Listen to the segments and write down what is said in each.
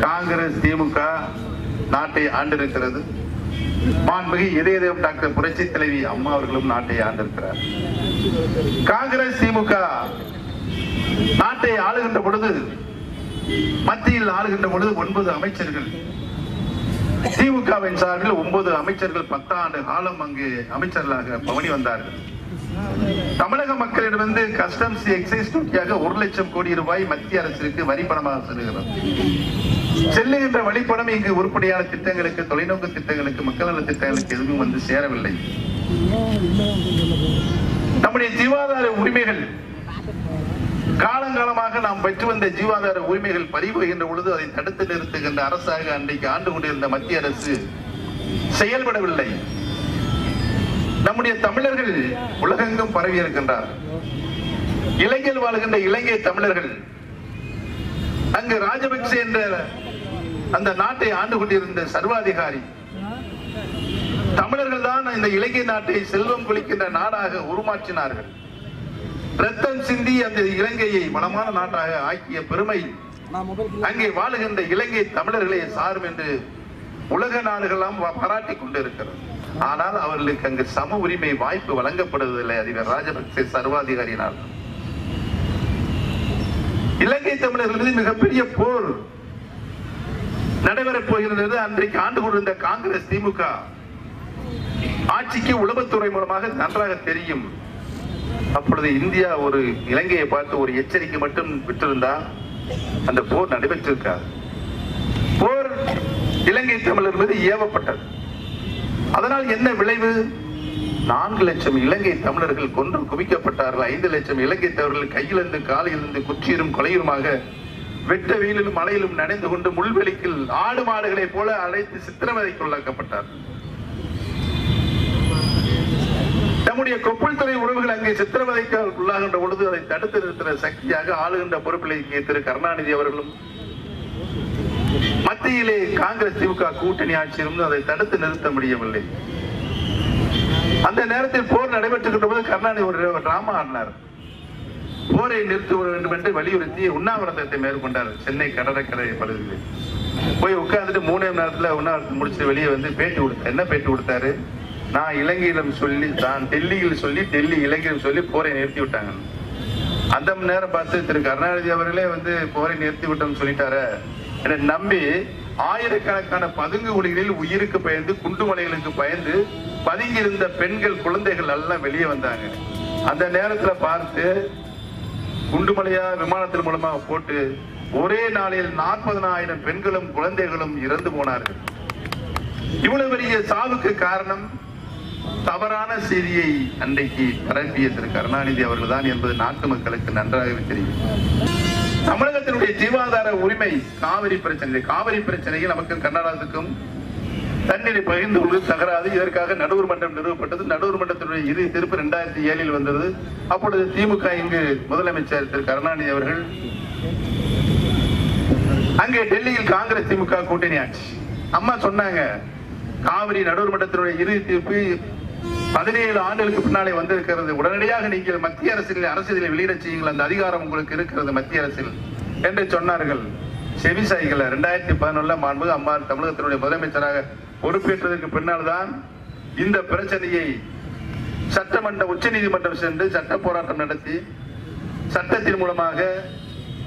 காங்கிரஸ் திமுக நாட்டை ஆண்டிருக்கிறது. மாண்புமிகு இதயம் டாக்டர் புரட்சி தலைவி அம்மா அவர்களும் நாட்டை ஆண்டிருக்கிறார். காங்கிரஸ் திமுக நாட்டை ஆளுகின்ற பொழுது, மத்தியில் ஆளுகின்ற பொழுது 9 அமைச்சர்கள், திமுகவின் சார்பில் 9 அமைச்சர்கள் 10 ஆண்டு காலம் அங்கு அமைச்சர்களாக பவனி வந்தார்கள். தமிழக மக்களிடமிருந்து கஸ்டம்ஸ் எக்ஸைஸ் டியூட்டியாக 1 லட்சம் கோடி ரூபாய் மத்திய அரசுக்கு வரி பணமாக செல்கிறது. செல்லுகின்ற வழிப்பணம் இங்கு உருப்படியான திட்டங்களுக்கு, தொலைநோக்கு திட்டங்களுக்கு, மக்கள் நல திட்டங்களுக்கு எதுவும் வந்து சேரவில்லை. நம்முடைய ஜீவாதார உரிமைகள், காலங்காலமாக நாம் பெற்று வந்த ஜீவாதார உரிமைகள் பறிபோகின்ற பொழுது அதை தடுத்து நிறுத்துகின்ற அரசாக அன்றைக்கு ஆண்டு கொண்டிருந்த மத்திய அரசு செயல்படவில்லை. நம்முடைய தமிழர்கள் உலகெங்கும் பரவி இருக்கின்றார். இலங்கையில் வாழ்கின்ற இலங்கை தமிழர்கள், அங்கு ராஜபக்சே என்ற அந்த நாட்டை ஆண்டு கொண்டிருந்த சர்வாதிகாரி, தமிழர்கள் தான் இந்த இலங்கை நாட்டை செல்வம் கொளிக்கின்ற நாடாக உருமாற்றினார்கள். ரத்தம் சிந்தி அந்த இலங்கையை வளமான நாட்டாக ஆக்கிய பெருமை அங்கே வாழுகின்ற இலங்கை தமிழர்களை சாரும் என்று உலக நாடுகளெல்லாம் பாராட்டி கொண்டிருக்கிறது. ஆனால் அவர்களுக்கு அங்கு சம உரிமை வாய்ப்பு வழங்கப்படுவதில்லை. அதிபர் ராஜபக்சே சர்வாதிகாரியினால் இலங்கை தமிழர்கள் மிகப்பெரிய போர் நடைபெறப் போகிறது. அன்றைக்கு ஆண்டு கொண்டிருந்த காங்கிரஸ் திமுக ஆட்சிக்கு உளவுத்துறை மூலமாக நன்றாக தெரியும். அப்பொழுது இந்தியா ஒரு இலங்கையை பார்த்து ஒரு எச்சரிக்கை மட்டும் விட்டிருந்தா அந்த போர் நடைபெற்றிருக்காது. போர் இலங்கை தமிழர் மீது ஏவப்பட்டது. அதனால் என்ன விளைவு? 4 லட்சம் இலங்கை தமிழர்கள் கொன்று குவிக்கப்பட்டார்கள். 5 லட்சம் இலங்கை தமிழர்கள் கையிலிருந்து காலையிலிருந்து குற்றியும் கொலையுமாக வெட்ட வெயிலிலும் மழையிலும் நனைந்து கொண்டு முள்வெளிக்கில் ஆடு மாடுகளை போல அழைத்து சித்திரவதைக்குள்ளாக்கப்பட்டார்கள். நம்முடைய கொப்புள்துறை உறவுகள் அங்கே சித்திரவதைக்கு உள்ளாகின்ற பொழுது அதை தடுத்து நிறுத்துகிற சக்தியாக ஆளுகின்ற பொறுப்பில் திரு கருணாநிதி அவர்களும், மத்தியிலே காங்கிரஸ் திமுக கூட்டணி ஆட்சி இருந்து அதை தடுத்து நிறுத்த முடியவில்லை. அந்த நேரத்தில் போர் நடைபெற்றுகின்ற போது கருணாநிதி ஒரு டிராமா ஆடினார். போரை நிறுத்த வேண்டும் என்று வலியுறுத்தி உண்ணாவிரதத்தை மேற்கொண்டார். சென்னை கடற்கரை பகுதியில் போய் உட்கார்ந்துட்டு 3 மணி நேரத்தில் உண்ணாவிரதம் முடிச்சுட்டு வெளியே வந்து பேட்டி கொடுத்தார். என்ன பேட்டி கொடுத்தாரு? நான் இலங்கையிலும் சொல்லி, நான் டெல்லியில் சொல்லி, டெல்லி இலங்கையிலும் சொல்லி போரை நிறுத்தி விட்டாங்க. அந்த நேரம் பார்த்து திரு கருணாநிதி அவர்களே வந்து போரை நிறுத்தி விட்டோம்னு சொல்லிட்டார என நம்பி ஆயிரக்கணக்கான பதுங்கு குழிகளில் உயிருக்கு பயந்து, குண்டுமலைகளுக்கு பயந்து பதுங்கி இருந்த பெண்கள், குழந்தைகள் எல்லாம் வெளியே வந்தாங்க. அந்த நேரத்தில் பார்த்து குண்டுமலையா விமானத்தின் மூலமாக போட்டு ஒரே நாளில் 40,000 பெண்களும் குழந்தைகளும் இறந்து போனார்கள். இவ்வளவு பெரிய சாவுக்கு காரணம் தவறான செய்தியை அன்றைக்கு பரப்பிய திரு கருணாநிதி அவர்கள் தான் என்பது நாட்டு மக்களுக்கு நன்றாகவே தெரியும். தமிழகத்தினுடைய ஜீவாதார உரிமை காவிரி பிரச்சனை. காவிரி பிரச்சனையில் நமக்கு கர்நாடகத்துக்கும் தண்ணீரை பகிர்ந்து கொள்வது தகராது. இதற்காக நடுவர் மன்றம் நிறுவப்பட்டது. நடுவர் மன்றத்தினுடைய இறுதி தீர்ப்பு 2007 வந்தது. அப்பொழுது திமுக இங்கு முதலமைச்சர் திரு கருணாநிதி அவர்கள் அங்கே டெல்லியில் காங்கிரஸ் திமுக கூட்டணி ஆட்சி. அம்மா சொன்னாங்க, காவிரி நடுவர் மன்றத்தினுடைய இறுதி தீர்ப்பு 17 ஆண்டுகளுக்கு பின்னாலே வந்திருக்கிறது. உடனடியாக நீங்கள் மத்திய அரசியலை வெளியிட செய்யுங்கள், அந்த அதிகாரம் உங்களுக்கு இருக்கிறது மத்திய அரசில் என்று சொன்னார்கள். செவிசாய்கள் 2011 மாண்புமிகு அம்மா தமிழகத்தினுடைய முதலமைச்சராக பொறுப்பேற்றதற்கு பின்னால் தான் இந்த பிரச்சனையை உச்ச நீதிமன்றம் சென்று சட்ட போராட்டம் நடத்தி சட்டத்தின் மூலமாக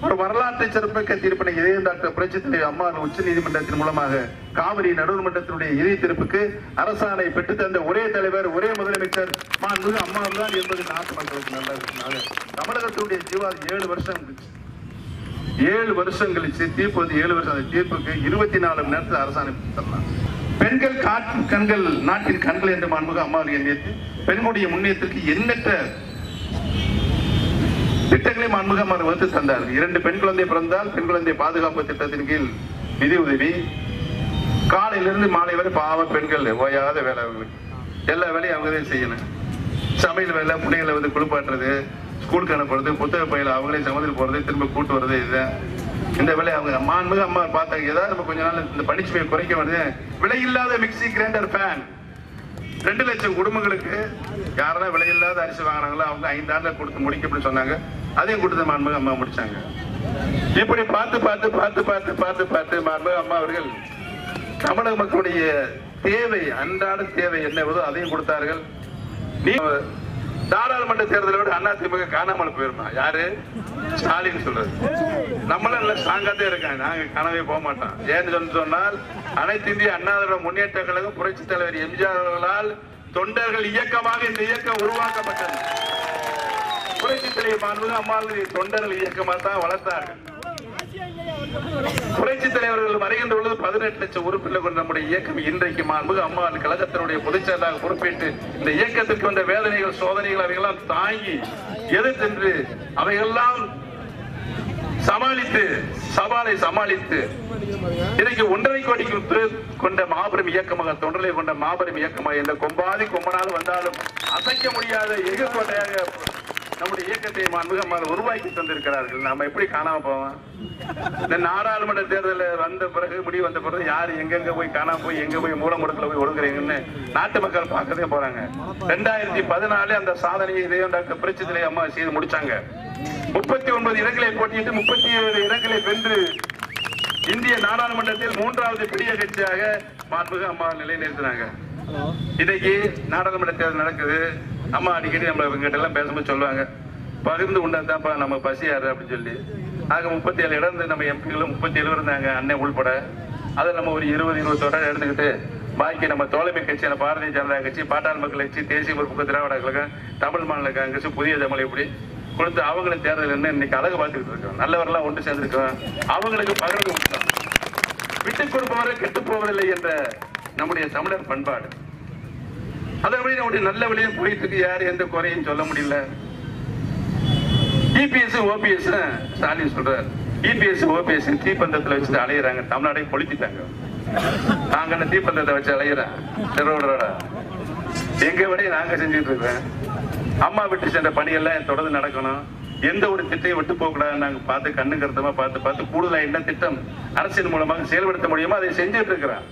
ஒரு வரலாற்றை சிறப்பிக்க தீர்ப்பினை இதயம் டாக்டர் புரட்சி தலைவி அம்மா உச்ச நீதிமன்றத்தின் மூலமாக காவிரி நடுவர் மன்றத்தினுடைய இறுதி தீர்ப்புக்கு அரசாணை பெற்று தந்த ஒரே தலைவர், ஒரே முதலமைச்சர் மாண்புமிகு அம்மா தான் என்பது நாட்டு மக்களுக்கு நல்ல. தமிழகத்தினுடைய ஜீவா 7 வருஷம் 7 வருஷம் கழிச்சு தீர்ப்பு வந்து 7 வருஷம். அந்த தீர்ப்புக்கு 24 மணி நேரத்தில் அரசாணை தரலாம். பெண்கள் கண்கள் நாட்டின் கண்கள் என்று மாண்புமிகு அம்மா எண்ணியது பெண்களுடைய முன்னேற்றத்துக்கு எண்ணற்ற திட்டங்களை மாண்புமிகு அம்மா வகுத்து தந்தார்கள். 2 பெண் குழந்தை பிறந்தால் பெண் குழந்தை பாதுகாப்பு திட்டத்தின் கீழ் நிதி உதவி. காலையிலிருந்து மாலை வரை பாவ பெண்கள் ஓயாத வேலை, அவங்களுக்கு எல்லா வேலையும் அவங்களே செய்யணும். சமையல் வேலை, பிள்ளைகளை வந்து குளிப்பாட்டுறது, ஸ்கூலுக்கு அனுப்புறது, புத்தக பயில அவங்களே சமையல் போறது, திரும்ப கூட்டு வருது. இதுதான் இந்த வேலை அவங்க மாண்புமிகு அம்மா பார்த்தாங்க. ஏதாவது நம்ம கொஞ்ச நாள் இந்த பணிச்சுமையை குறைக்க வருது. விலையில்லாத மிக்சி, கிரைண்டர், ஃபேன் 2 லட்சம் குடும்பங்களுக்கு யாரெல்லாம் விலையில்லாத அரிசி வாங்கினாங்களோ அவங்க 5 ஆண்டுல கொடுத்து முடிக்க அப்படின்னு சொன்னாங்க. அதையும் கொடுத்து மாண்புமிகு அம்மா முடிச்சாங்க. இப்படி பார்த்து பார்த்து பார்த்து பார்த்து பார்த்து பார்த்து மாண்புமிகு அம்மா அவர்கள் தமிழக மக்களுடைய தேவை, அன்றாட தேவை என்னவோ அதையும் கொடுத்தார்கள். நீ நாடாளுமன்ற தேர்தலை விட அதிமுக காணாமல் போயிருமா? யாரு? ஸ்டாலின் சொல்றது. நம்மளும் நல்ல ஸ்ட்ராங்காத்தே இருக்காங்க, நாங்க காணவே போக மாட்டோம். ஏன்னு சொன்னால் அனைத்து இந்திய அண்ணா திராவிட முன்னேற்ற கழகம் புரட்சி தலைவர் எம்ஜிஆர் அவர்களால் தொண்டர்கள் இயக்கமாக இந்த இயக்கம் உருவாக்கப்பட்டது. புரட்சி தலைவர் மாண்புமிகு அம்மாவுடைய தொண்டர்கள் இயக்கமாக தான் வளர்த்தார்கள். புரட்சி தலைவர்கள் வருகின்ற பொழுது 18 லட்சம் உறுப்பினர் கொண்ட நம்முடைய இயக்கம் இன்றைக்கு மாண்புமிகு அம்மா கழகத்தினுடைய பொதுச் செயலாளராக பொறுப்பேற்று இந்த இயக்கத்திற்கு வந்த வேதனைகள், சோதனைகள் அவைகளாம் தாங்கி எதிர்த்து அவையெல்லாம் சமாளித்து சவாலை சமாளித்து இன்னைக்கு 1.5 கோடிக்கு கொண்ட மாபெரும் இயக்கமாக, தொண்டர்களை கொண்ட மாபெரும் இயக்கமாக இந்த கொம்பாதி கொம்பனாலும் வந்தாலும் அசைக்க முடியாத எதிர்கோட்டையாக நம்முடைய இயக்கத்தை மாண்புமிகு உருவாக்கி தந்திருக்கிறார்கள். நாம எப்படி காணாம போவோம்? இந்த நாடாளுமன்ற தேர்தலில் வந்த பிறகு, முடிவு வந்த பிறகு யாரு எங்கெங்க போய் காணாம போய் எங்க போய் மூலமுடத்துல போய் ஒழுங்குறீங்கன்னு நாட்டு மக்கள் பார்க்கவே போறாங்க. 2014 அந்த சாதனையை இதயம் டாக்டர் புரட்சி தலைவர் அம்மா செய்து முடிச்சாங்க. 39 இடங்களை போட்டியிட்டு 37 இடங்களை வென்று இந்திய நாடாளுமன்றத்தில் 3வது பெரிய கட்சியாக மாண்புமிகு அம்மா நிலைநிறுத்தினாங்க. இன்னைக்கு நாடாளுமன்ற தேர்தல் நடக்குது. அம்மா அடிக்கடி நம்ம இவங்கிட்ட எல்லாம் பேசும்போது சொல்லுவாங்க, பகிர்ந்து உண்டாதான்ப்பா நம்ம பசியாரு அப்படின்னு சொல்லி. ஆக 37 இடம் நம்ம எம்பிகளும் 37 இருந்தாங்க, அண்ணன் உள்பட. அதை நம்ம ஒரு 20-21 எடுத்துக்கிட்டு பாக்கி நம்ம தோழமை கட்சியான பாரதிய ஜனதா கட்சி, பாட்டாளி மக்கள் கட்சி, தேசிய முற்போக்கு திராவிட கழகம், தமிழ் மாநில காங்கிரஸ், புதிய தமிழ் இப்படி கொடுத்து அவங்களும் தேர்தல் என்ன இன்னைக்கு அழகு பார்த்துக்கிட்டு இருக்கோம். நல்லவரெல்லாம் ஒன்று சேர்ந்திருக்கோம், அவங்களுக்கு பகிர்ந்து விட்டோம். விட்டுக் கொடுப்பவரை கெட்டு போவதில்லை என்ற நம்முடைய தமிழர் பண்பாடு. அதன்படி நம்முடைய நல்ல வழியும் போயிட்டு இருக்கு. யாரு எந்த குறையும் சொல்ல முடியல. இபிஎஸ் ஓபிஎஸ் ஸ்டாலின் சொல்றாரு, இபிஎஸ் ஓபிஎஸ் தீப்பந்தத்தில் வச்சுட்டு அலையிறாங்க, தமிழ்நாடை பொழித்திட்டாங்க. நாங்க என்ன தீப்பந்தத்தை வச்சு அலையிறேன்? எங்க விட நாங்க செஞ்சுட்டு இருக்கோம். அம்மா விட்டு சென்ற பணியெல்லாம் தொடர்ந்து நடக்கணும். எந்த ஒரு திட்டையும் விட்டு போக கூடாது. நாங்க பார்த்து கண்ணு கருத்தமா பார்த்து கூடுதலா என்ன திட்டம் அரசின் மூலமாக செயல்படுத்த முடியுமோ அதை செஞ்சுட்டு இருக்கிறோம்.